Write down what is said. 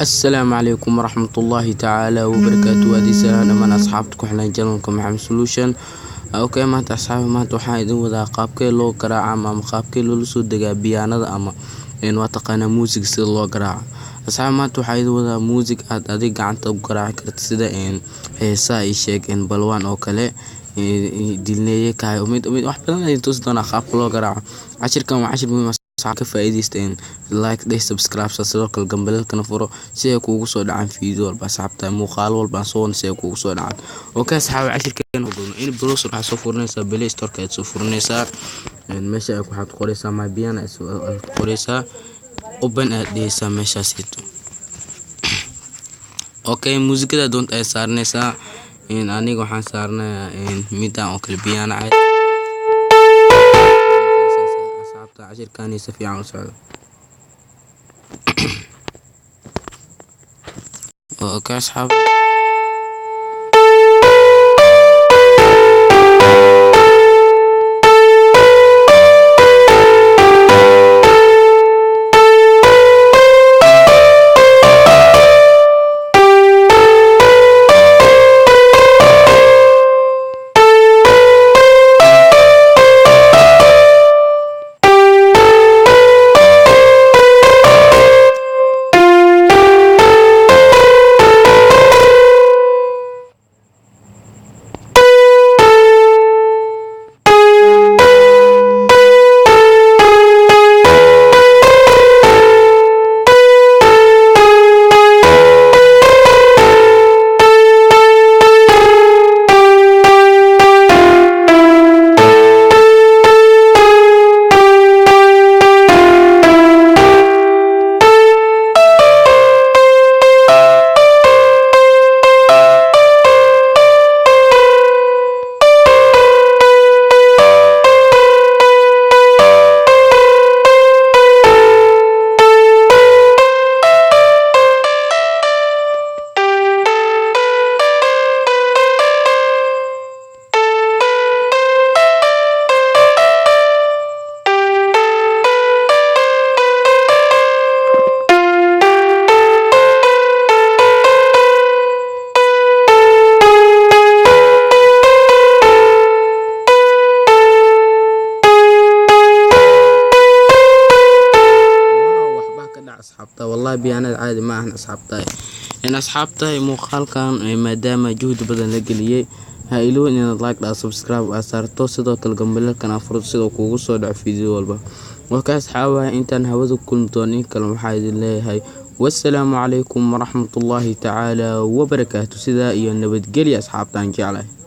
السلام عليكم ورحمة الله تعالى وبركاته. هذه سنة من أصحابكم إحنا جنونكم محمد سولوشن. أوكي ما أصحابي ما توحيد وذا قابك لو قراءة أما قابك لو لسود دقا بيانا أما إن واتقنا موسيقى سيد لو قراءة أصحابي ما توحيد وذا موسيقى أديك عن تب قراءة كرت سيدا إن هيسا إيشيك إن بلوان أو كله دلنيه كاي أميد واحد بدنا يتوصلنا قاب لو قراءة 10 كم 10 مهم ka faa'iideysteen like day subscribe sidoo kale gambalelkana furo si ay kuugu soo dhacaan video walba asxaabta muuqaal walba soo si ay kuugu soo dhacaan okay asxaab cashirkeen oo in browser waxa soo furnaysa play store ka soo furnaysa meesha ay ku xad qoraysa my piano qoraysa open adeysa meeshaasito okay muusikada doonta ay saarnaysa in aniga waxaan saarnaa midaan oo kale piano عشر كان يسفي عن سعود اوكي اصحاب أصحابته والله بيانات عادي ما إحنا أصحابته إن أصحابته مقال كان ما دام جهد بدن لقليه هايلون إن لايك لا سبسكرايب أثرتو sidoo kale gambalelka afurad sidoo kuugu soo dhac video walba waka asxaabaha intaan hawada kulmtoonin kale waxa idin leeyahay wassalaamu calaykum waraxmatullaahi tacaala wabarakaatuh sida iyo nabadgelyo asxaabtaan jecelahay